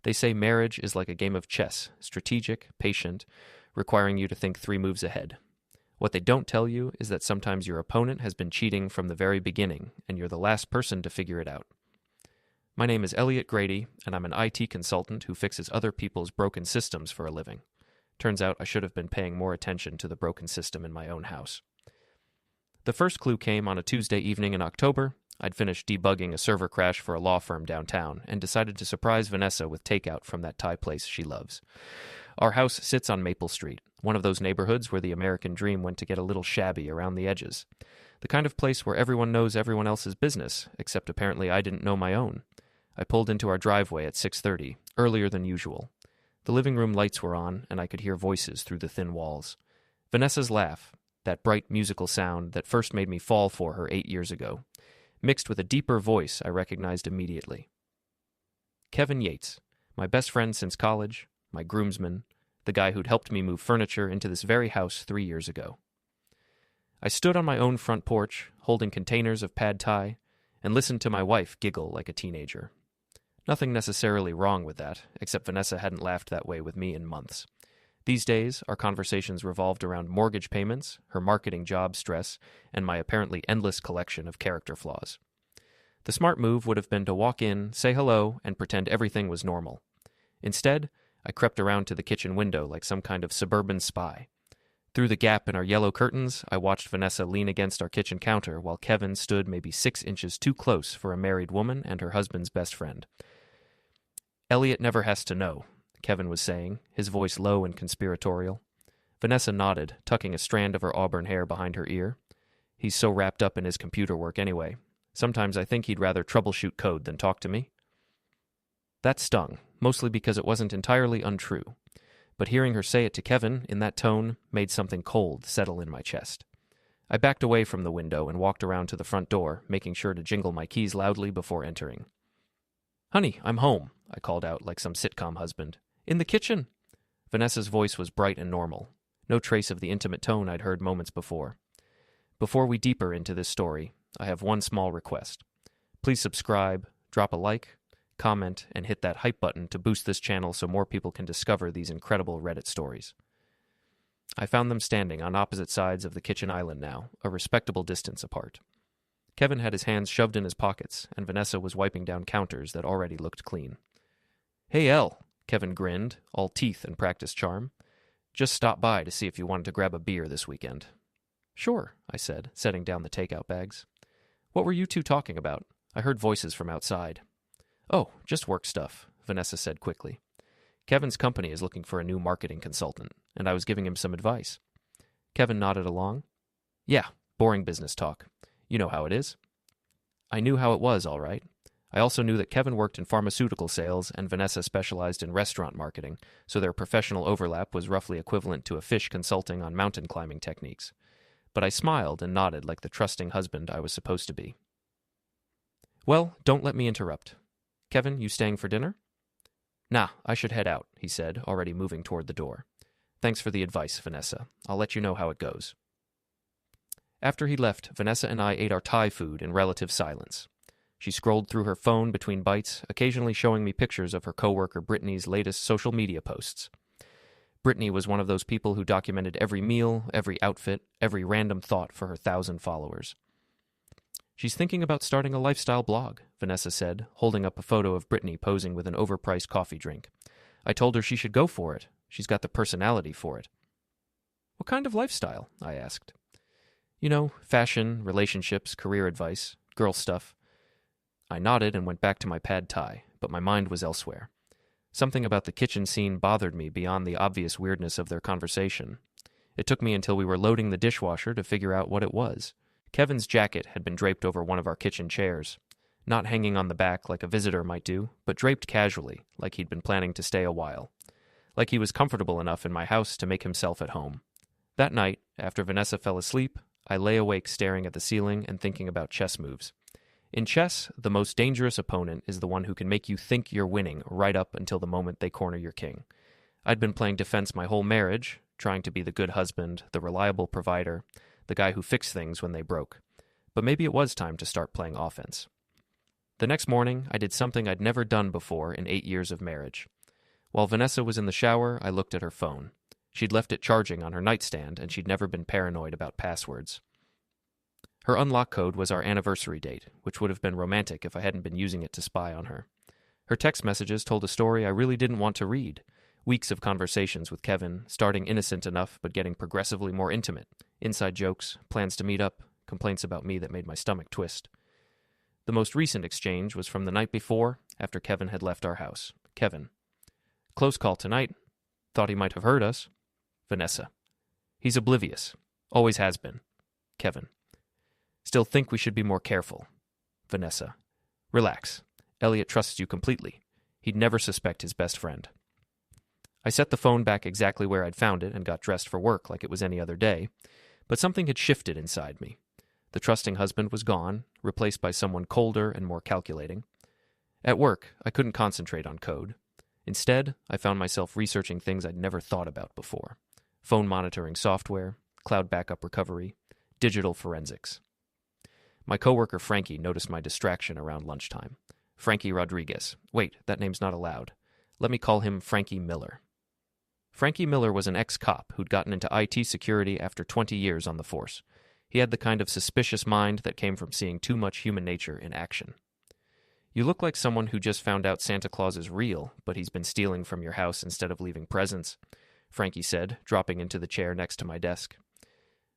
They say marriage is like a game of chess, strategic, patient, requiring you to think 3 moves ahead. What they don't tell you is that sometimes your opponent has been cheating from the very beginning, and you're the last person to figure it out. My name is Elliot Grady, and I'm an IT consultant who fixes other people's broken systems for a living. Turns out I should have been paying more attention to the broken system in my own house. The first clue came on a Tuesday evening in October. I'd finished debugging a server crash for a law firm downtown and decided to surprise Vanessa with takeout from that Thai place she loves. Our house sits on Maple Street, one of those neighborhoods where the American dream went to get a little shabby around the edges. The kind of place where everyone knows everyone else's business, except apparently I didn't know my own. I pulled into our driveway at 6:30, earlier than usual. The living room lights were on, and I could hear voices through the thin walls. Vanessa's laugh, that bright musical sound that first made me fall for her 8 years ago, mixed with a deeper voice I recognized immediately. Kevin Yates, my best friend since college, my groomsman, the guy who'd helped me move furniture into this very house 3 years ago. I stood on my own front porch, holding containers of pad thai, and listened to my wife giggle like a teenager. Nothing necessarily wrong with that, except Vanessa hadn't laughed that way with me in months. These days, our conversations revolved around mortgage payments, her marketing job stress, and my apparently endless collection of character flaws. The smart move would have been to walk in, say hello, and pretend everything was normal. Instead, I crept around to the kitchen window like some kind of suburban spy. Through the gap in our yellow curtains, I watched Vanessa lean against our kitchen counter while Kevin stood maybe 6 inches too close for a married woman and her husband's best friend. Elliot never has to know, Kevin was saying, his voice low and conspiratorial. Vanessa nodded, tucking a strand of her auburn hair behind her ear. He's so wrapped up in his computer work anyway. Sometimes I think he'd rather troubleshoot code than talk to me. That stung, mostly because it wasn't entirely untrue. But hearing her say it to Kevin in that tone made something cold settle in my chest. I backed away from the window and walked around to the front door, making sure to jingle my keys loudly before entering. "Honey, I'm home," I called out like some sitcom husband. "In the kitchen." Vanessa's voice was bright and normal, no trace of the intimate tone I'd heard moments before. Before we deeper into this story, I have one small request. Please subscribe, drop a like, comment, and hit that hype button to boost this channel so more people can discover these incredible Reddit stories. I found them standing on opposite sides of the kitchen island now, a respectable distance apart. Kevin had his hands shoved in his pockets, and Vanessa was wiping down counters that already looked clean. "Hey, El," Kevin grinned, all teeth and practice charm. "Just stopped by to see if you wanted to grab a beer this weekend." "Sure," I said, setting down the takeout bags. "What were you two talking about? I heard voices from outside." "Oh, just work stuff," Vanessa said quickly. "Kevin's company is looking for a new marketing consultant, and I was giving him some advice." Kevin nodded along. "Yeah, boring business talk. You know how it is." I knew how it was, all right. I also knew that Kevin worked in pharmaceutical sales and Vanessa specialized in restaurant marketing, so their professional overlap was roughly equivalent to a fish consulting on mountain climbing techniques. But I smiled and nodded like the trusting husband I was supposed to be. "Well, don't let me interrupt. Kevin, you staying for dinner?" "Nah, I should head out," he said, already moving toward the door. "Thanks for the advice, Vanessa. I'll let you know how it goes." After he left, Vanessa and I ate our Thai food in relative silence. She scrolled through her phone between bites, occasionally showing me pictures of her coworker Brittany's latest social media posts. Brittany was one of those people who documented every meal, every outfit, every random thought for her 1,000 followers. "She's thinking about starting a lifestyle blog," Vanessa said, holding up a photo of Brittany posing with an overpriced coffee drink. "I told her she should go for it. She's got the personality for it." "What kind of lifestyle?" I asked. "You know, fashion, relationships, career advice, girl stuff." I nodded and went back to my pad thai, but my mind was elsewhere. Something about the kitchen scene bothered me beyond the obvious weirdness of their conversation. It took me until we were loading the dishwasher to figure out what it was. Kevin's jacket had been draped over one of our kitchen chairs, not hanging on the back like a visitor might do, but draped casually, like he'd been planning to stay a while. Like he was comfortable enough in my house to make himself at home. That night, after Vanessa fell asleep, I lay awake staring at the ceiling and thinking about chess moves. In chess, the most dangerous opponent is the one who can make you think you're winning right up until the moment they corner your king. I'd been playing defense my whole marriage, trying to be the good husband, the reliable provider, the guy who fixed things when they broke. But maybe it was time to start playing offense. The next morning, I did something I'd never done before in 8 years of marriage. While Vanessa was in the shower, I looked at her phone. She'd left it charging on her nightstand, and she'd never been paranoid about passwords. Her unlock code was our anniversary date, which would have been romantic if I hadn't been using it to spy on her. Her text messages told a story I really didn't want to read. Weeks of conversations with Kevin, starting innocent enough but getting progressively more intimate. Inside jokes, plans to meet up, complaints about me that made my stomach twist. The most recent exchange was from the night before, after Kevin had left our house. Kevin: "Close call tonight. Thought he might have heard us." Vanessa: "He's oblivious. Always has been." Kevin: "Still think we should be more careful." Vanessa: "Relax. Elliot trusts you completely. He'd never suspect his best friend." I set the phone back exactly where I'd found it and got dressed for work like it was any other day, but something had shifted inside me. The trusting husband was gone, replaced by someone colder and more calculating. At work, I couldn't concentrate on code. Instead, I found myself researching things I'd never thought about before: phone monitoring software, cloud backup recovery, digital forensics. My coworker Frankie noticed my distraction around lunchtime. Frankie Rodriguez. Wait, that name's not allowed. Let me call him Frankie Miller. Frankie Miller was an ex-cop who'd gotten into IT security after 20 years on the force. He had the kind of suspicious mind that came from seeing too much human nature in action. "You look like someone who just found out Santa Claus is real, but he's been stealing from your house instead of leaving presents," Frankie said, dropping into the chair next to my desk.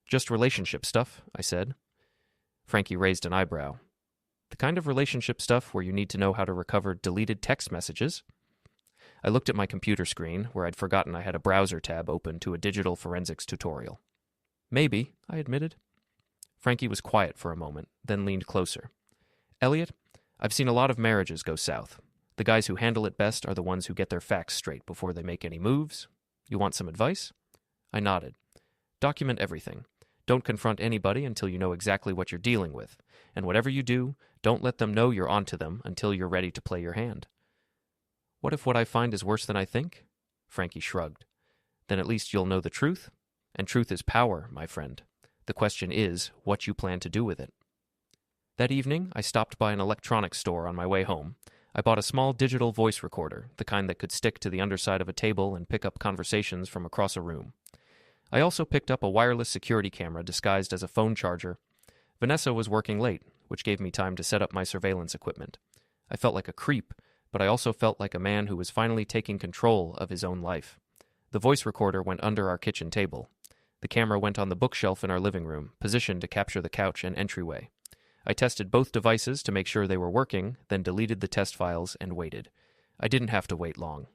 "Just relationship stuff," I said. Frankie raised an eyebrow. "The kind of relationship stuff where you need to know how to recover deleted text messages?" I looked at my computer screen, where I'd forgotten I had a browser tab open to a digital forensics tutorial. "Maybe," I admitted. Frankie was quiet for a moment, then leaned closer. "Elliot, I've seen a lot of marriages go south. The guys who handle it best are the ones who get their facts straight before they make any moves. You want some advice?" I nodded. "Document everything. Don't confront anybody until you know exactly what you're dealing with. And whatever you do, don't let them know you're onto them until you're ready to play your hand." "What if what I find is worse than I think?" Frankie shrugged. "Then at least you'll know the truth. And truth is power, my friend. The question is what you plan to do with it." That evening, I stopped by an electronics store on my way home. I bought a small digital voice recorder, the kind that could stick to the underside of a table and pick up conversations from across a room. I also picked up a wireless security camera disguised as a phone charger. Vanessa was working late, which gave me time to set up my surveillance equipment. I felt like a creep, but I also felt like a man who was finally taking control of his own life. The voice recorder went under our kitchen table. The camera went on the bookshelf in our living room, positioned to capture the couch and entryway. I tested both devices to make sure they were working, then deleted the test files and waited. I didn't have to wait long.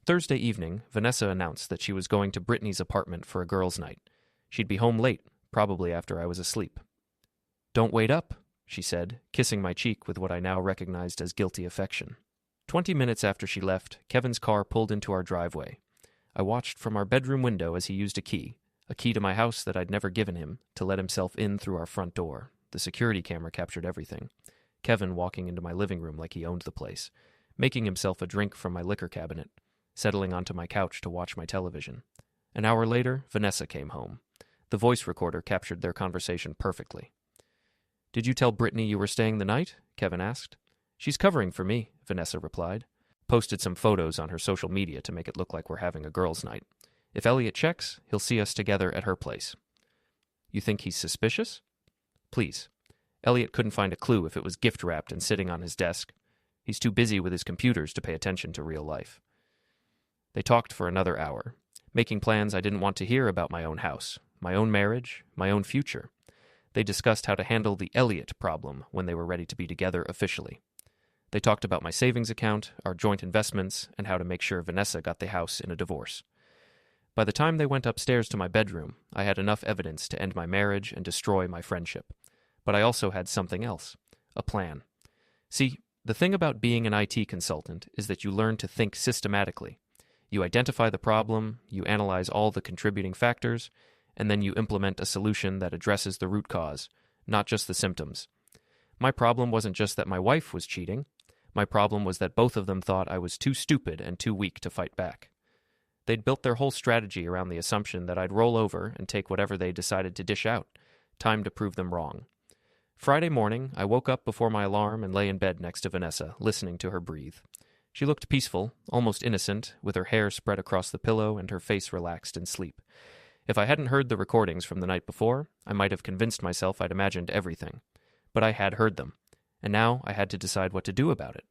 Thursday evening, Vanessa announced that she was going to Brittany's apartment for a girls' night. She'd be home late, probably after I was asleep. "Don't wait up," she said, kissing my cheek with what I now recognized as guilty affection. 20 minutes after she left, Kevin's car pulled into our driveway. I watched from our bedroom window as he used a key to my house that I'd never given him, to let himself in through our front door. The security camera captured everything. Kevin walking into my living room like he owned the place, making himself a drink from my liquor cabinet, settling onto my couch to watch my television. An hour later, Vanessa came home. The voice recorder captured their conversation perfectly. "Did you tell Brittany you were staying the night?" Kevin asked. "She's covering for me," Vanessa replied. Posted some photos on her social media to make it look like we're having a girls' night. "If Elliot checks, he'll see us together at her place." "You think he's suspicious?" "Please. Elliot couldn't find a clue if it was gift-wrapped and sitting on his desk. He's too busy with his computers to pay attention to real life." They talked for another hour, making plans I didn't want to hear about my own house, my own marriage, my own future. They discussed how to handle the Elliot problem when they were ready to be together officially. They talked about my savings account, our joint investments, and how to make sure Vanessa got the house in a divorce. By the time they went upstairs to my bedroom, I had enough evidence to end my marriage and destroy my friendship. But I also had something else, a plan. See, the thing about being an IT consultant is that you learn to think systematically. You identify the problem, you analyze all the contributing factors, and then you implement a solution that addresses the root cause, not just the symptoms. My problem wasn't just that my wife was cheating. My problem was that both of them thought I was too stupid and too weak to fight back. They'd built their whole strategy around the assumption that I'd roll over and take whatever they decided to dish out. Time to prove them wrong. Friday morning, I woke up before my alarm and lay in bed next to Vanessa, listening to her breathe. She looked peaceful, almost innocent, with her hair spread across the pillow and her face relaxed in sleep. If I hadn't heard the recordings from the night before, I might have convinced myself I'd imagined everything. But I had heard them, and now I had to decide what to do about it.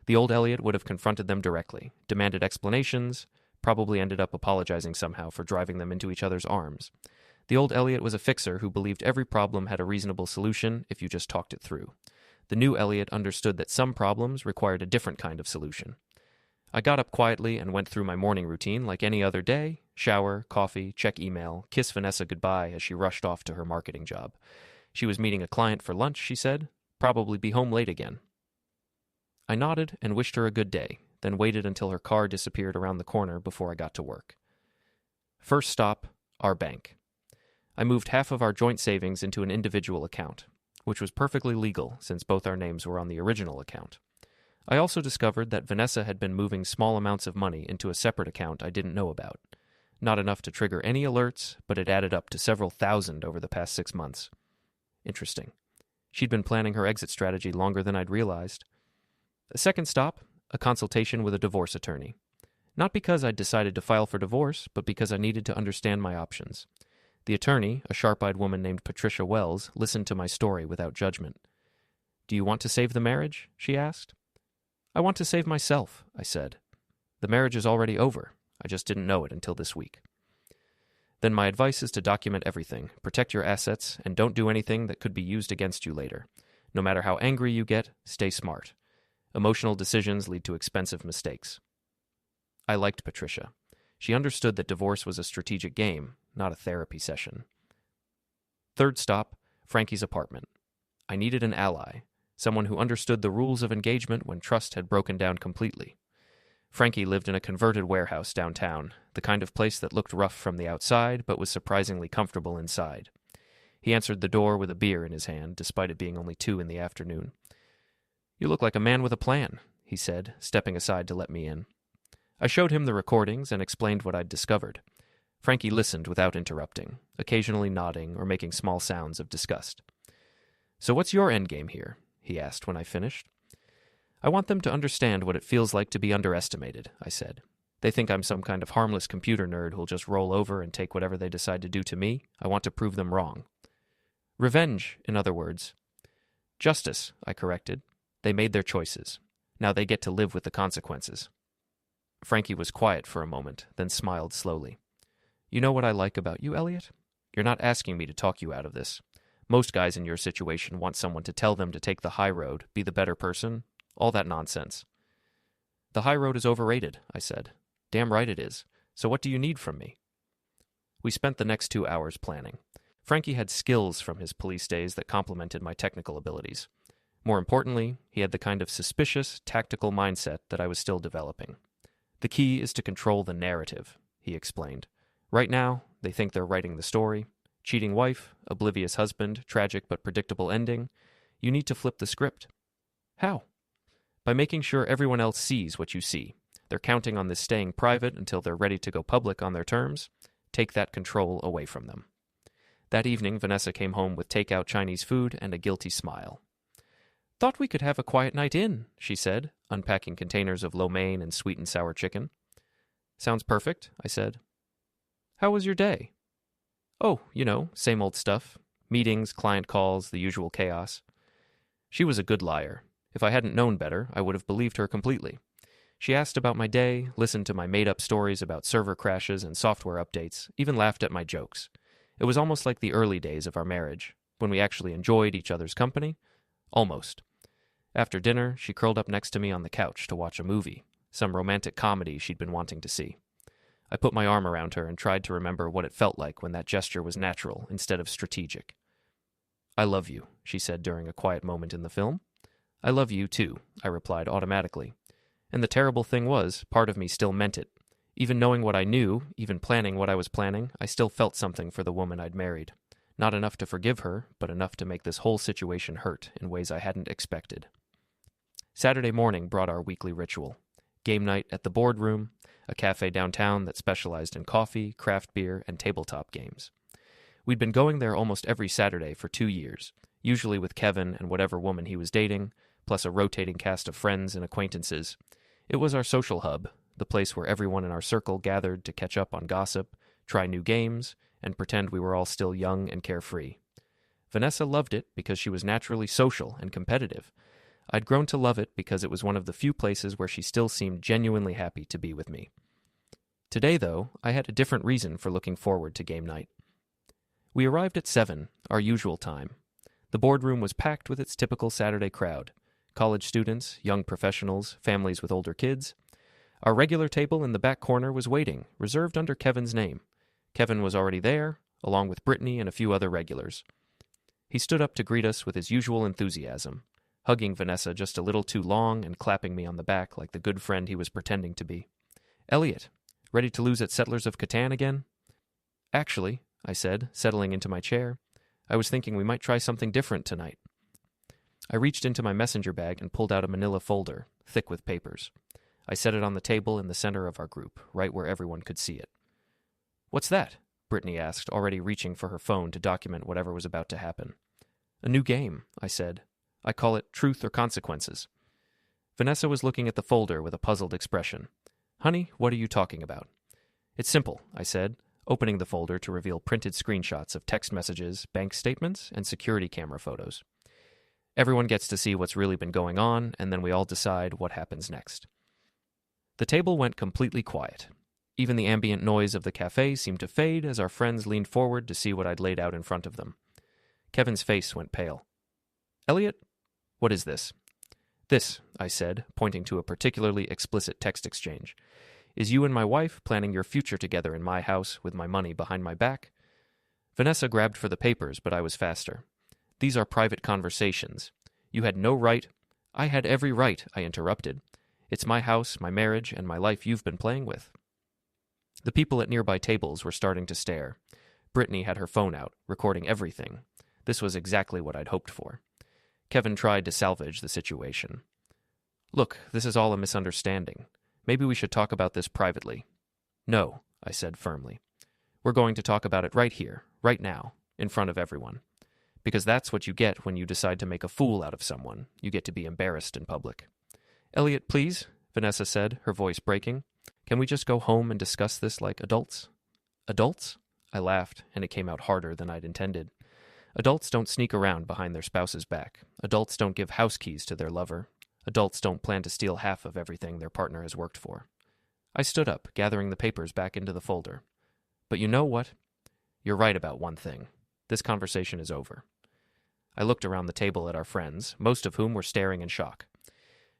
The old Elliot would have confronted them directly, demanded explanations, probably ended up apologizing somehow for driving them into each other's arms. The old Elliot was a fixer who believed every problem had a reasonable solution if you just talked it through. The new Elliot understood that some problems required a different kind of solution. I got up quietly and went through my morning routine like any other day: shower, coffee, check email, kiss Vanessa goodbye as she rushed off to her marketing job. She was meeting a client for lunch, she said. Probably be home late again. I nodded and wished her a good day, then waited until her car disappeared around the corner before I got to work. First stop, our bank. I moved half of our joint savings into an individual account, which was perfectly legal since both our names were on the original account. I also discovered that Vanessa had been moving small amounts of money into a separate account I didn't know about. Not enough to trigger any alerts, but it added up to several thousand over the past 6 months. Interesting. She'd been planning her exit strategy longer than I'd realized. A second stop, a consultation with a divorce attorney. Not because I'd decided to file for divorce, but because I needed to understand my options. The attorney, a sharp-eyed woman named Patricia Wells, listened to my story without judgment. "Do you want to save the marriage?" she asked. "I want to save myself," I said. "The marriage is already over. I just didn't know it until this week." "Then my advice is to document everything, protect your assets, and don't do anything that could be used against you later. No matter how angry you get, stay smart. Emotional decisions lead to expensive mistakes." I liked Patricia. She understood that divorce was a strategic game, not a therapy session. Third stop, Frankie's apartment. I needed an ally, someone who understood the rules of engagement when trust had broken down completely. Frankie lived in a converted warehouse downtown, the kind of place that looked rough from the outside but was surprisingly comfortable inside. He answered the door with a beer in his hand, despite it being only 2 in the afternoon. "You look like a man with a plan," he said, stepping aside to let me in. I showed him the recordings and explained what I'd discovered. Frankie listened without interrupting, occasionally nodding or making small sounds of disgust. "So what's your endgame here?" he asked when I finished. "I want them to understand what it feels like to be underestimated," I said. "They think I'm some kind of harmless computer nerd who'll just roll over and take whatever they decide to do to me. I want to prove them wrong." "Revenge, in other words." "Justice," I corrected. "They made their choices. Now they get to live with the consequences." Frankie was quiet for a moment, then smiled slowly. "You know what I like about you, Elliot? You're not asking me to talk you out of this. Most guys in your situation want someone to tell them to take the high road, be the better person, all that nonsense." "The high road is overrated," I said. "Damn right it is. So what do you need from me?" We spent the next 2 hours planning. Frankie had skills from his police days that complemented my technical abilities. More importantly, he had the kind of suspicious, tactical mindset that I was still developing. "The key is to control the narrative," he explained. "Right now, they think they're writing the story. Cheating wife, oblivious husband, tragic but predictable ending. You need to flip the script." "How?" "By making sure everyone else sees what you see. They're counting on this staying private until they're ready to go public on their terms. Take that control away from them." That evening, Vanessa came home with takeout Chinese food and a guilty smile. "Thought we could have a quiet night in," she said, unpacking containers of lo mein and sweet and sour chicken. "Sounds perfect," I said. "How was your day?" "Oh, same old stuff. Meetings, client calls, the usual chaos." She was a good liar. If I hadn't known better, I would have believed her completely. She asked about my day, listened to my made-up stories about server crashes and software updates, even laughed at my jokes. It was almost like the early days of our marriage, when we actually enjoyed each other's company. Almost. After dinner, she curled up next to me on the couch to watch a movie, some romantic comedy she'd been wanting to see. I put my arm around her and tried to remember what it felt like when that gesture was natural instead of strategic. "I love you," she said during a quiet moment in the film. "I love you, too," I replied automatically. And the terrible thing was, part of me still meant it. Even knowing what I knew, even planning what I was planning, I still felt something for the woman I'd married. Not enough to forgive her, but enough to make this whole situation hurt in ways I hadn't expected. Saturday morning brought our weekly ritual. Game night at the Boardroom, a cafe downtown that specialized in coffee, craft beer, and tabletop games. We'd been going there almost every Saturday for 2 years, usually with Kevin and whatever woman he was dating, plus a rotating cast of friends and acquaintances. It was our social hub, the place where everyone in our circle gathered to catch up on gossip, try new games, and pretend we were all still young and carefree. Vanessa loved it because she was naturally social and competitive. I'd grown to love it because it was one of the few places where she still seemed genuinely happy to be with me. Today, though, I had a different reason for looking forward to game night. We arrived at 7, our usual time. The boardroom was packed with its typical Saturday crowd: college students, young professionals, families with older kids. Our regular table in the back corner was waiting, reserved under Kevin's name. Kevin was already there, along with Brittany and a few other regulars. He stood up to greet us with his usual enthusiasm, hugging Vanessa just a little too long and clapping me on the back like the good friend he was pretending to be. "Elliot, ready to lose at Settlers of Catan again?" "Actually," I said, settling into my chair, "I was thinking we might try something different tonight." I reached into my messenger bag and pulled out a manila folder, thick with papers. I set it on the table in the center of our group, right where everyone could see it. "What's that?" Brittany asked, already reaching for her phone to document whatever was about to happen. "A new game," I said. "I call it Truth or Consequences." Vanessa was looking at the folder with a puzzled expression. "Honey, what are you talking about?" "It's simple," I said, opening the folder to reveal printed screenshots of text messages, bank statements, and security camera photos. Everyone gets to see what's really been going on, and then we all decide what happens next. The table went completely quiet. Even the ambient noise of the cafe seemed to fade as our friends leaned forward to see what I'd laid out in front of them. Kevin's face went pale. "Elliot, what is this?" "This," I said, pointing to a particularly explicit text exchange, "is you and my wife planning your future together in my house with my money behind my back." Vanessa grabbed for the papers, but I was faster. "These are private conversations. You had no right—" "I had every right," I interrupted. "It's my house, my marriage, and my life you've been playing with." The people at nearby tables were starting to stare. Brittany had her phone out, recording everything. This was exactly what I'd hoped for. Kevin tried to salvage the situation. "Look, this is all a misunderstanding. Maybe we should talk about this privately." "No," I said firmly. "We're going to talk about it right here, right now, in front of everyone. Because that's what you get when you decide to make a fool out of someone. You get to be embarrassed in public." "Elliot, please," Vanessa said, her voice breaking. "Can we just go home and discuss this like adults?" "Adults?" I laughed, and it came out harder than I'd intended. Adults don't sneak around behind their spouse's back. Adults don't give house keys to their lover. Adults don't plan to steal half of everything their partner has worked for. I stood up, gathering the papers back into the folder. "But you know what? You're right about one thing. This conversation is over." I looked around the table at our friends, most of whom were staring in shock.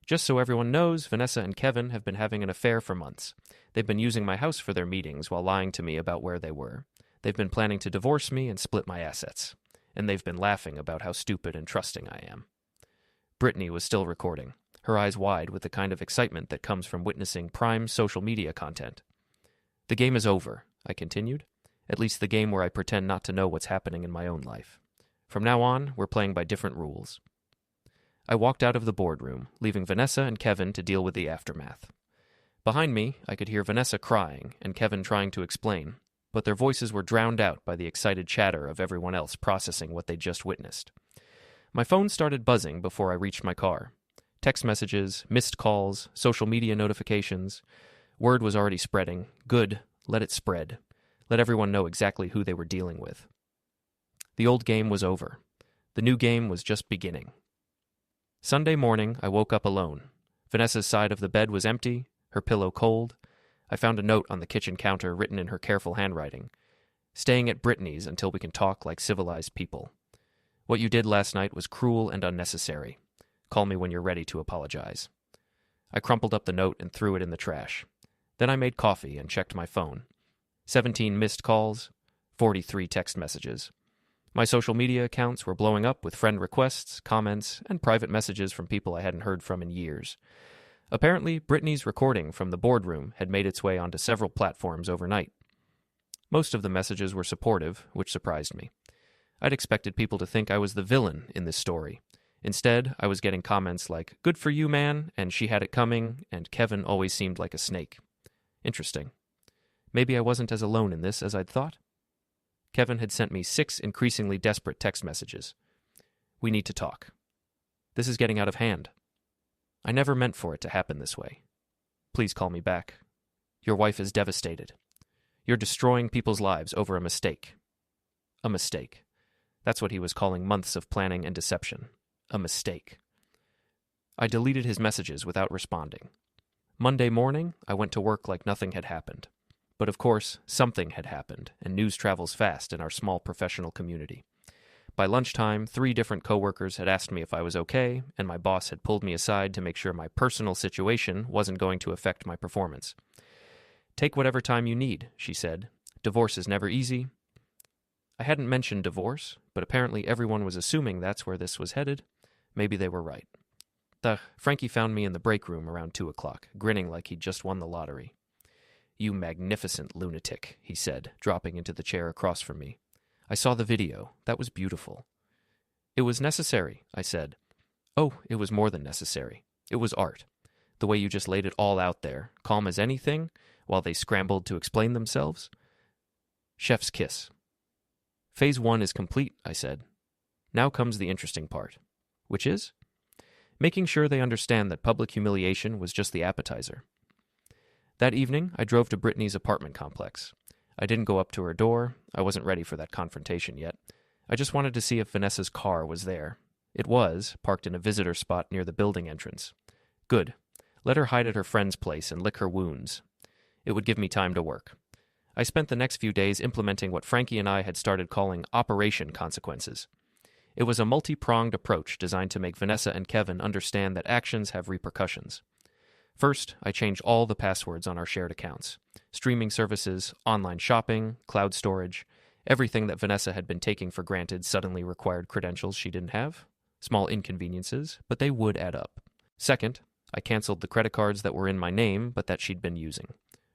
"Just so everyone knows, Vanessa and Kevin have been having an affair for months. They've been using my house for their meetings while lying to me about where they were. They've been planning to divorce me and split my assets. And they've been laughing about how stupid and trusting I am." Brittany was still recording, her eyes wide with the kind of excitement that comes from witnessing prime social media content. "The game is over," I continued. "At least the game where I pretend not to know what's happening in my own life. From now on, we're playing by different rules." I walked out of the boardroom, leaving Vanessa and Kevin to deal with the aftermath. Behind me, I could hear Vanessa crying and Kevin trying to explain, but their voices were drowned out by the excited chatter of everyone else processing what they'd just witnessed. My phone started buzzing before I reached my car. Text messages, missed calls, social media notifications. Word was already spreading. Good, let it spread. Let everyone know exactly who they were dealing with. The old game was over. The new game was just beginning. Sunday morning, I woke up alone. Vanessa's side of the bed was empty, her pillow cold. I found a note on the kitchen counter written in her careful handwriting. "Staying at Brittany's until we can talk like civilized people. What you did last night was cruel and unnecessary. Call me when you're ready to apologize." I crumpled up the note and threw it in the trash. Then I made coffee and checked my phone. 17 missed calls, 43 text messages. My social media accounts were blowing up with friend requests, comments, and private messages from people I hadn't heard from in years. Apparently, Brittany's recording from the boardroom had made its way onto several platforms overnight. Most of the messages were supportive, which surprised me. I'd expected people to think I was the villain in this story. Instead, I was getting comments like, "Good for you, man," and "She had it coming," and "Kevin always seemed like a snake." Interesting. Maybe I wasn't as alone in this as I'd thought. Kevin had sent me 6 increasingly desperate text messages. We need to talk. This is getting out of hand. I never meant for it to happen this way. Please call me back. Your wife is devastated. You're destroying people's lives over a mistake. A mistake. That's what he was calling months of planning and deception. A mistake. I deleted his messages without responding. Monday morning, I went to work like nothing had happened. But of course, something had happened, and news travels fast in our small professional community. By lunchtime, 3 different coworkers had asked me if I was okay, and my boss had pulled me aside to make sure my personal situation wasn't going to affect my performance. Take whatever time you need, she said. Divorce is never easy. I hadn't mentioned divorce, but apparently everyone was assuming that's where this was headed. Maybe they were right. Frankie found me in the break room around 2 o'clock, grinning like he'd just won the lottery. You magnificent lunatic, he said, dropping into the chair across from me. I saw the video. That was beautiful. It was necessary, I said. Oh, it was more than necessary. It was art. The way you just laid it all out there, calm as anything, while they scrambled to explain themselves. Chef's kiss. Phase 1 is complete, I said. Now comes the interesting part. Which is? Making sure they understand that public humiliation was just the appetizer. That evening, I drove to Brittany's apartment complex. I didn't go up to her door. I wasn't ready for that confrontation yet. I just wanted to see if Vanessa's car was there. It was, parked in a visitor spot near the building entrance. Good. Let her hide at her friend's place and lick her wounds. It would give me time to work. I spent the next few days implementing what Frankie and I had started calling Operation Consequences. It was a multi-pronged approach designed to make Vanessa and Kevin understand that actions have repercussions. First, I changed all the passwords on our shared accounts. Streaming services, online shopping, cloud storage, everything that Vanessa had been taking for granted suddenly required credentials she didn't have. Small inconveniences, but they would add up. Second, I canceled the credit cards that were in my name but that she'd been using.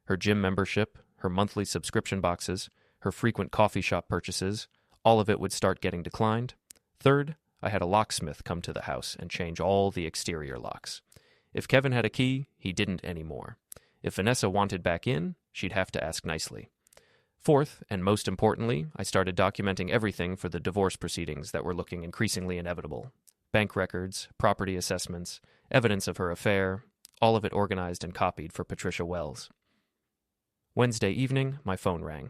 Her gym membership, her monthly subscription boxes, her frequent coffee shop purchases, all of it would start getting declined. Third, I had a locksmith come to the house and change all the exterior locks. If Kevin had a key, he didn't anymore. If Vanessa wanted back in, she'd have to ask nicely. Fourth, and most importantly, I started documenting everything for the divorce proceedings that were looking increasingly inevitable. Bank records, property assessments, evidence of her affair, all of it organized and copied for Patricia Wells. Wednesday evening, my phone rang.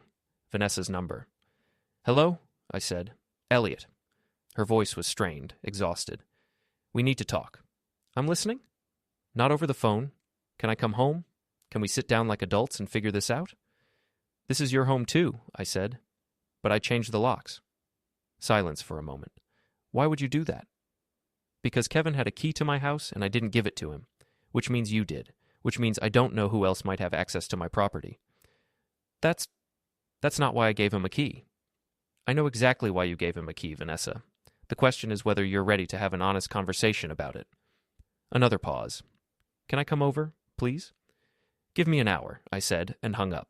Vanessa's number. Hello? I said. Elliot. Her voice was strained, exhausted. We need to talk. I'm listening. Not over the phone. Can I come home? Can we sit down like adults and figure this out? This is your home too, I said. But I changed the locks. Silence for a moment. Why would you do that? Because Kevin had a key to my house and I didn't give it to him, which means you did, which means I don't know who else might have access to my property. That's not why I gave him a key. I know exactly why you gave him a key, Vanessa. The question is whether you're ready to have an honest conversation about it. Another pause. Can I come over, please? Give me an hour, I said, and hung up.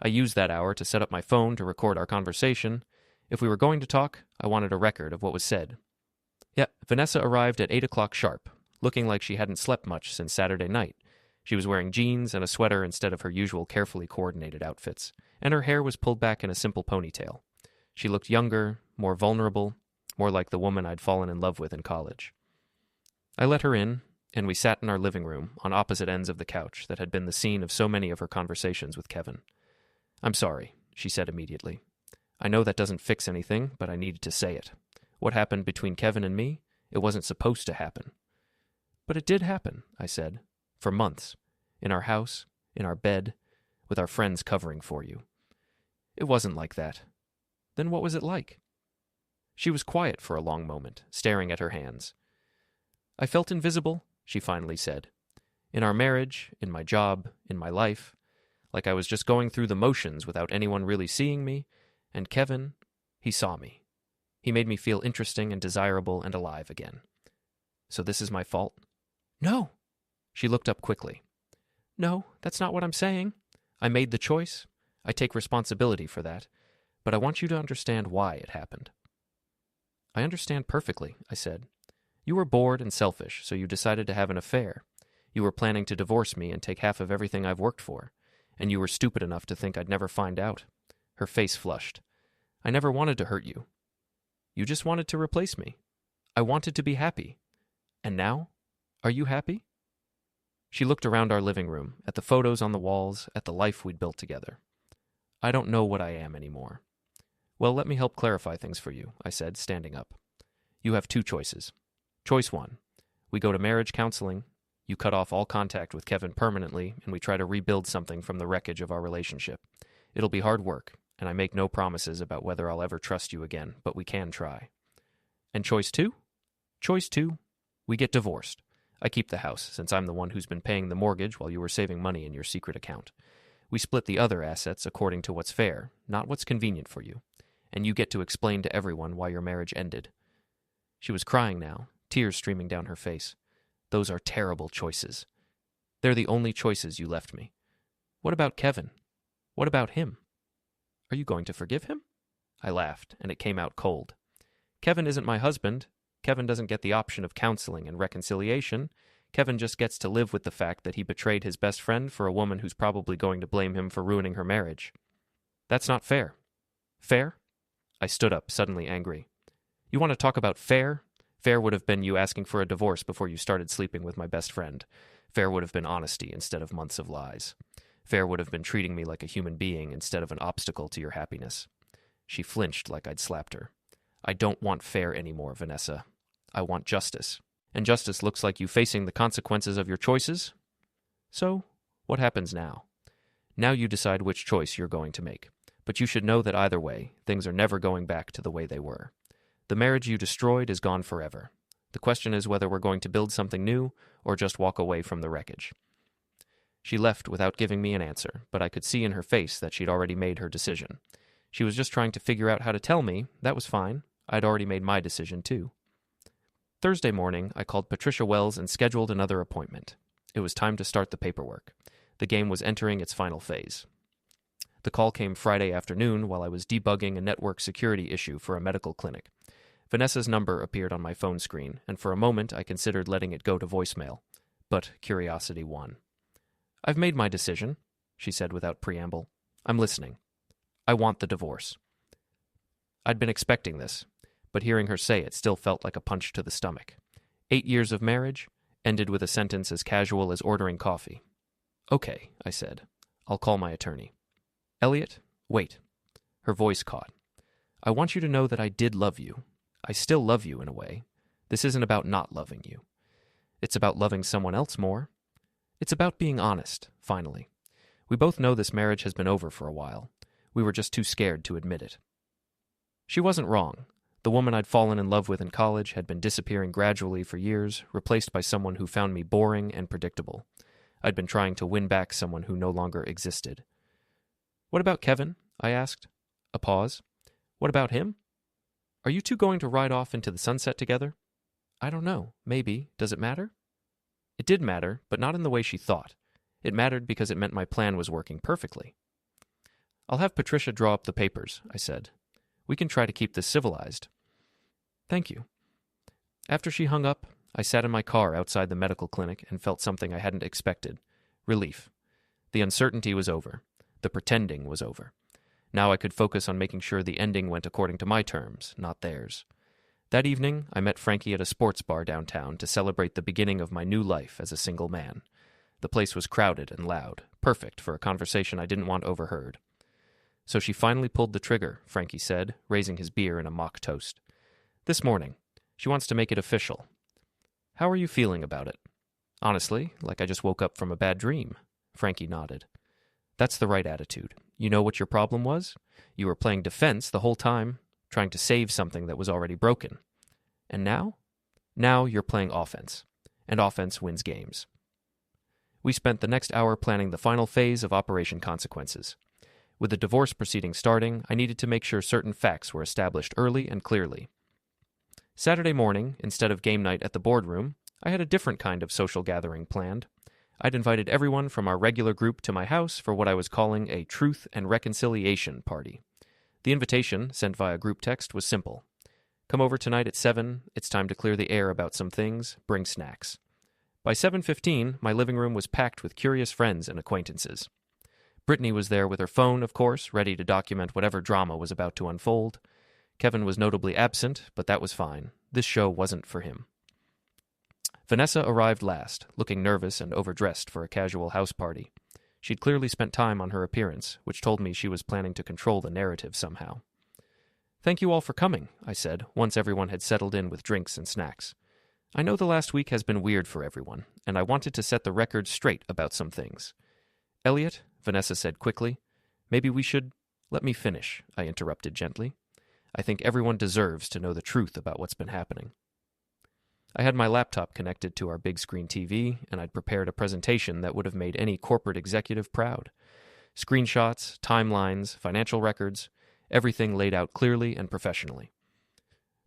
I used that hour to set up my phone to record our conversation. If we were going to talk, I wanted a record of what was said. Vanessa arrived at 8 o'clock sharp, looking like she hadn't slept much since Saturday night. She was wearing jeans and a sweater instead of her usual carefully coordinated outfits, and her hair was pulled back in a simple ponytail. She looked younger, more vulnerable, more like the woman I'd fallen in love with in college. I let her in, and we sat in our living room on opposite ends of the couch that had been the scene of so many of her conversations with Kevin. I'm sorry, she said immediately. I know that doesn't fix anything, but I needed to say it. What happened between Kevin and me, it wasn't supposed to happen. But it did happen, I said, for months, in our house, in our bed, with our friends covering for you. It wasn't like that. Then what was it like? She was quiet for a long moment, staring at her hands. I felt invisible, she finally said. In our marriage, in my job, in my life, like I was just going through the motions without anyone really seeing me, and Kevin, he saw me. He made me feel interesting and desirable and alive again. So this is my fault? No. She looked up quickly. No, that's not what I'm saying. I made the choice. I take responsibility for that. But I want you to understand why it happened. I understand perfectly, I said. You were bored and selfish, so you decided to have an affair. You were planning to divorce me and take half of everything I've worked for. And you were stupid enough to think I'd never find out. Her face flushed. I never wanted to hurt you. You just wanted to replace me. I wanted to be happy. And now? Are you happy? She looked around our living room, at the photos on the walls, at the life we'd built together. I don't know what I am anymore. Well, let me help clarify things for you, I said, standing up. You have 2 choices. Choice 1. We go to marriage counseling. You cut off all contact with Kevin permanently, and we try to rebuild something from the wreckage of our relationship. It'll be hard work, and I make no promises about whether I'll ever trust you again, but we can try. And choice 2? Choice 2. We get divorced. I keep the house, since I'm the one who's been paying the mortgage while you were saving money in your secret account. We split the other assets according to what's fair, not what's convenient for you. And you get to explain to everyone why your marriage ended. She was crying now, tears streaming down her face. Those are terrible choices. They're the only choices you left me. What about Kevin? What about him? Are you going to forgive him? I laughed, and it came out cold. Kevin isn't my husband. Kevin doesn't get the option of counseling and reconciliation. Kevin just gets to live with the fact that he betrayed his best friend for a woman who's probably going to blame him for ruining her marriage. That's not fair. Fair? I stood up, suddenly angry. You want to talk about fair? Fair would have been you asking for a divorce before you started sleeping with my best friend. Fair would have been honesty instead of months of lies. Fair would have been treating me like a human being instead of an obstacle to your happiness. She flinched like I'd slapped her. I don't want fair anymore, Vanessa. I want justice. And justice looks like you facing the consequences of your choices. So, what happens now? Now you decide which choice you're going to make. But you should know that either way, things are never going back to the way they were. The marriage you destroyed is gone forever. The question is whether we're going to build something new or just walk away from the wreckage. She left without giving me an answer, but I could see in her face that she'd already made her decision. She was just trying to figure out how to tell me. That was fine. I'd already made my decision, too. Thursday morning, I called Patricia Wells and scheduled another appointment. It was time to start the paperwork. The game was entering its final phase. The call came Friday afternoon while I was debugging a network security issue for a medical clinic. Vanessa's number appeared on my phone screen, and for a moment I considered letting it go to voicemail. But curiosity won. I've made my decision, she said without preamble. I'm listening. I want the divorce. I'd been expecting this, but hearing her say it still felt like a punch to the stomach. 8 years of marriage ended with a sentence as casual as ordering coffee. Okay, I said. I'll call my attorney. Elliot, wait. Her voice caught. I want you to know that I did love you. I still love you in a way. This isn't about not loving you. It's about loving someone else more. It's about being honest, finally. We both know this marriage has been over for a while. We were just too scared to admit it. She wasn't wrong. The woman I'd fallen in love with in college had been disappearing gradually for years, replaced by someone who found me boring and predictable. I'd been trying to win back someone who no longer existed. What about Kevin? I asked. A pause. What about him? Are you two going to ride off into the sunset together? I don't know. Maybe. Does it matter? It did matter, but not in the way she thought. It mattered because it meant my plan was working perfectly. I'll have Patricia draw up the papers, I said. We can try to keep this civilized. Thank you. After she hung up, I sat in my car outside the medical clinic and felt something I hadn't expected. Relief. The uncertainty was over. The pretending was over. Now I could focus on making sure the ending went according to my terms, not theirs. That evening, I met Frankie at a sports bar downtown to celebrate the beginning of my new life as a single man. The place was crowded and loud, perfect for a conversation I didn't want overheard. So she finally pulled the trigger, Frankie said, raising his beer in a mock toast. This morning. She wants to make it official. How are you feeling about it? Honestly, like I just woke up from a bad dream. Frankie nodded. That's the right attitude. You know what your problem was? You were playing defense the whole time, trying to save something that was already broken. And now? Now you're playing offense. And offense wins games. We spent the next hour planning the final phase of Operation Consequences. With the divorce proceeding starting, I needed to make sure certain facts were established early and clearly. Saturday morning, instead of game night at the boardroom, I had a different kind of social gathering planned. I'd invited everyone from our regular group to my house for what I was calling a Truth and Reconciliation party. The invitation, sent via group text, was simple. Come over tonight at 7, it's time to clear the air about some things, bring snacks. By 7:15, my living room was packed with curious friends and acquaintances. Brittany was there with her phone, of course, ready to document whatever drama was about to unfold. Kevin was notably absent, but that was fine. This show wasn't for him. Vanessa arrived last, looking nervous and overdressed for a casual house party. She'd clearly spent time on her appearance, which told me she was planning to control the narrative somehow. "Thank you all for coming," I said, once everyone had settled in with drinks and snacks. "I know the last week has been weird for everyone, and I wanted to set the record straight about some things." "Elliot," Vanessa said quickly, "maybe we should—" "Let me finish," I interrupted gently. "I think everyone deserves to know the truth about what's been happening." I had my laptop connected to our big screen TV, and I'd prepared a presentation that would have made any corporate executive proud. Screenshots, timelines, financial records, everything laid out clearly and professionally.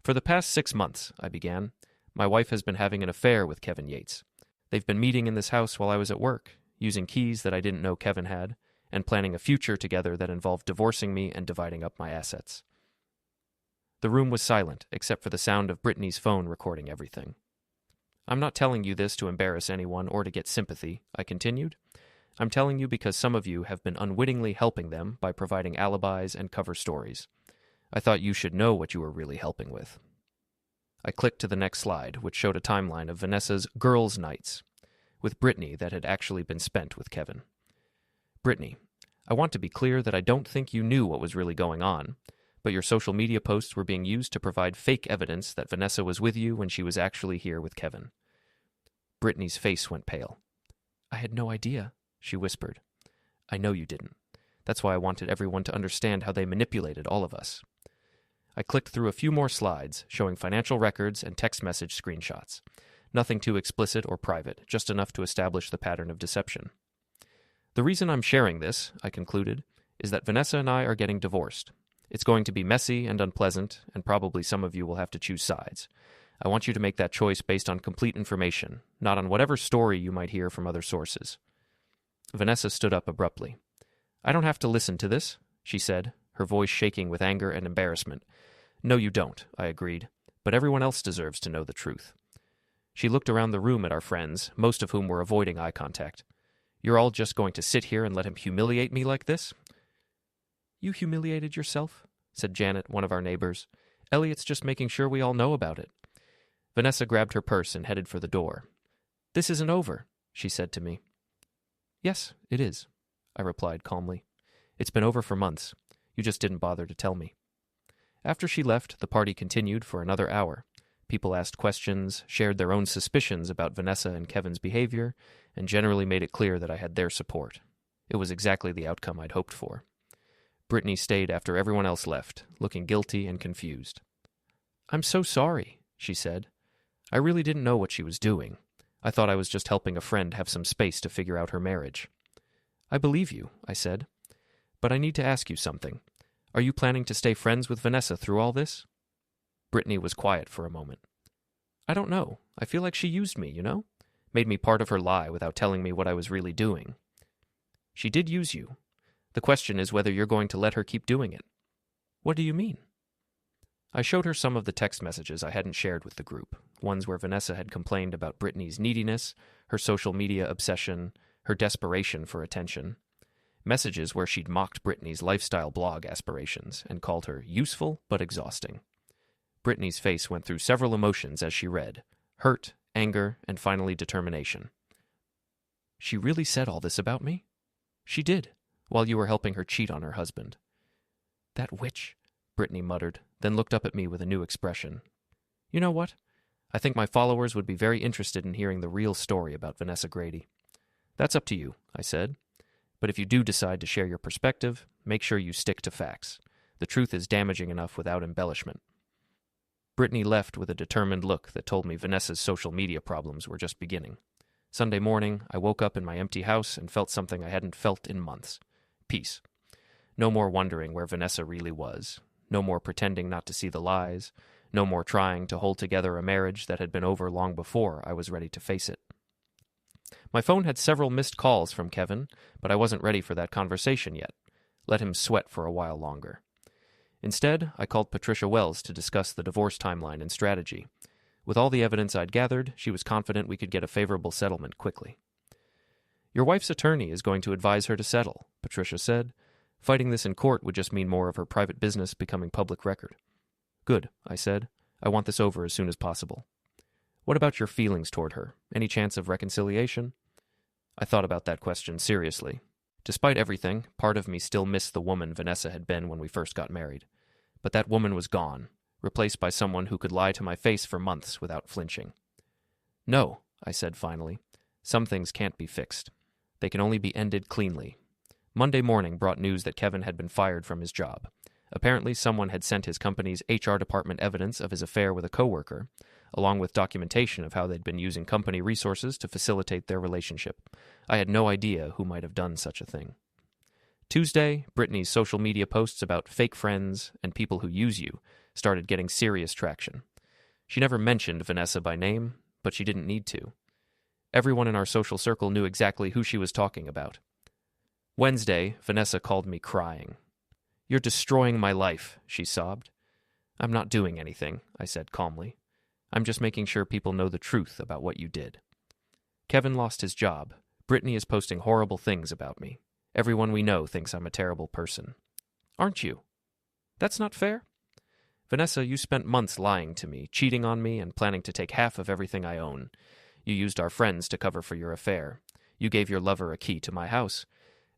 "For the past 6 months," I began, "my wife has been having an affair with Kevin Yates. They've been meeting in this house while I was at work, using keys that I didn't know Kevin had, and planning a future together that involved divorcing me and dividing up my assets." The room was silent, except for the sound of Brittany's phone recording everything. "I'm not telling you this to embarrass anyone or to get sympathy," I continued. "I'm telling you because some of you have been unwittingly helping them by providing alibis and cover stories. I thought you should know what you were really helping with." I clicked to the next slide, which showed a timeline of Vanessa's girls' nights with Brittany that had actually been spent with Kevin. "Brittany, I want to be clear that I don't think you knew what was really going on, but your social media posts were being used to provide fake evidence that Vanessa was with you when she was actually here with Kevin." Brittany's face went pale. "I had no idea," she whispered. "I know you didn't. That's why I wanted everyone to understand how they manipulated all of us." I clicked through a few more slides showing financial records and text message screenshots. Nothing too explicit or private, just enough to establish the pattern of deception. "The reason I'm sharing this," I concluded, "is that Vanessa and I are getting divorced. It's going to be messy and unpleasant, and probably some of you will have to choose sides. I want you to make that choice based on complete information, not on whatever story you might hear from other sources." Vanessa stood up abruptly. "I don't have to listen to this," she said, her voice shaking with anger and embarrassment. "No, you don't," I agreed, "but everyone else deserves to know the truth." She looked around the room at our friends, most of whom were avoiding eye contact. "You're all just going to sit here and let him humiliate me like this?" "You humiliated yourself," said Janet, one of our neighbors. "Elliot's just making sure we all know about it." Vanessa grabbed her purse and headed for the door. "This isn't over," she said to me. "Yes, it is," I replied calmly. "It's been over for months. You just didn't bother to tell me." After she left, the party continued for another hour. People asked questions, shared their own suspicions about Vanessa and Kevin's behavior, and generally made it clear that I had their support. It was exactly the outcome I'd hoped for. Brittany stayed after everyone else left, looking guilty and confused. "I'm so sorry," she said. "I really didn't know what she was doing. I thought I was just helping a friend have some space to figure out her marriage." "I believe you," I said. "But I need to ask you something. Are you planning to stay friends with Vanessa through all this?" Brittany was quiet for a moment. "I don't know. I feel like she used me, Made me part of her lie without telling me what I was really doing." "She did use you. The question is whether you're going to let her keep doing it." "What do you mean?" I showed her some of the text messages I hadn't shared with the group, ones where Vanessa had complained about Brittany's neediness, her social media obsession, her desperation for attention. Messages where she'd mocked Brittany's lifestyle blog aspirations and called her useful but exhausting. Brittany's face went through several emotions as she read: hurt, anger, and finally determination. "She really said all this about me?" "She did, while you were helping her cheat on her husband." "That witch," Brittany muttered, then looked up at me with a new expression. "You know what? I think my followers would be very interested in hearing the real story about Vanessa Grady." "That's up to you," I said. "But if you do decide to share your perspective, make sure you stick to facts. The truth is damaging enough without embellishment." Brittany left with a determined look that told me Vanessa's social media problems were just beginning. Sunday morning, I woke up in my empty house and felt something I hadn't felt in months. Peace. No more wondering where Vanessa really was. No more pretending not to see the lies. No more trying to hold together a marriage that had been over long before I was ready to face it. My phone had several missed calls from Kevin, but I wasn't ready for that conversation yet. Let him sweat for a while longer. Instead, I called Patricia Wells to discuss the divorce timeline and strategy. With all the evidence I'd gathered, she was confident we could get a favorable settlement quickly. "Your wife's attorney is going to advise her to settle," Patricia said. "Fighting this in court would just mean more of her private business becoming public record." Good, I said. I want this over as soon as possible. What about your feelings toward her? Any chance of reconciliation? I thought about that question seriously. Despite everything, part of me still missed the woman Vanessa had been when we first got married. But that woman was gone, replaced by someone who could lie to my face for months without flinching. No, I said finally. Some things can't be fixed. They can only be ended cleanly. Monday morning brought news that Kevin had been fired from his job. Apparently, someone had sent his company's HR department evidence of his affair with a coworker, along with documentation of how they'd been using company resources to facilitate their relationship. I had no idea who might have done such a thing. Tuesday, Brittany's social media posts about fake friends and people who use you started getting serious traction. She never mentioned Vanessa by name, but she didn't need to. Everyone in our social circle knew exactly who she was talking about. Wednesday, Vanessa called me crying. "You're destroying my life," she sobbed. "I'm not doing anything," I said calmly. "I'm just making sure people know the truth about what you did. Kevin lost his job. Brittany is posting horrible things about me. Everyone we know thinks I'm a terrible person. Aren't you? That's not fair. Vanessa, you spent months lying to me, cheating on me, and planning to take half of everything I own. You used our friends to cover for your affair. You gave your lover a key to my house.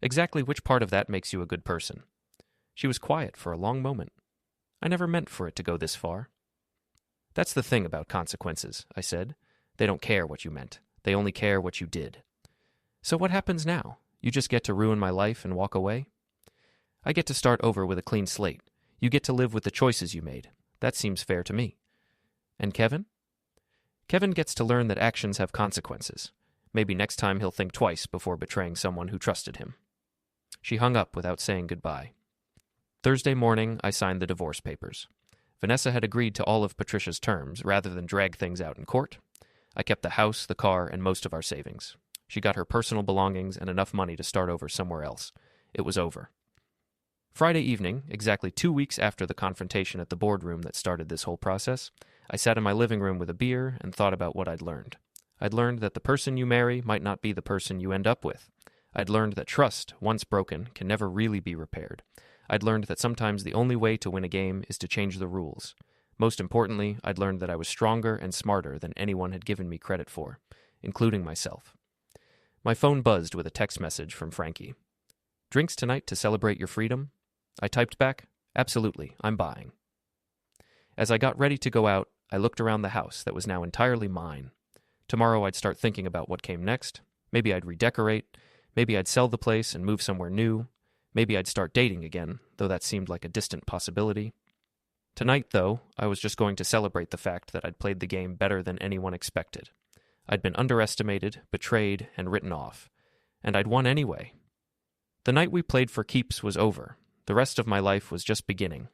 Exactly which part of that makes you a good person?" She was quiet for a long moment. "I never meant for it to go this far." "That's the thing about consequences," I said. "They don't care what you meant. They only care what you did." "So what happens now? You just get to ruin my life and walk away?" "I get to start over with a clean slate. You get to live with the choices you made. That seems fair to me." "And Kevin?" "Kevin gets to learn that actions have consequences. Maybe next time he'll think twice before betraying someone who trusted him." She hung up without saying goodbye. Thursday morning, I signed the divorce papers. Vanessa had agreed to all of Patricia's terms rather than drag things out in court. I kept the house, the car, and most of our savings. She got her personal belongings and enough money to start over somewhere else. It was over. Friday evening, exactly 2 weeks after the confrontation at the boardroom that started this whole process, I sat in my living room with a beer and thought about what I'd learned. I'd learned that the person you marry might not be the person you end up with. I'd learned that trust, once broken, can never really be repaired. I'd learned that sometimes the only way to win a game is to change the rules. Most importantly, I'd learned that I was stronger and smarter than anyone had given me credit for, including myself. My phone buzzed with a text message from Frankie. "Drinks tonight to celebrate your freedom?" I typed back, "Absolutely, I'm buying." As I got ready to go out, I looked around the house that was now entirely mine. Tomorrow I'd start thinking about what came next. Maybe I'd redecorate. Maybe I'd sell the place and move somewhere new. Maybe I'd start dating again, though that seemed like a distant possibility. Tonight, though, I was just going to celebrate the fact that I'd played the game better than anyone expected. I'd been underestimated, betrayed, and written off. And I'd won anyway. The night we played for keeps was over. The rest of my life was just beginning,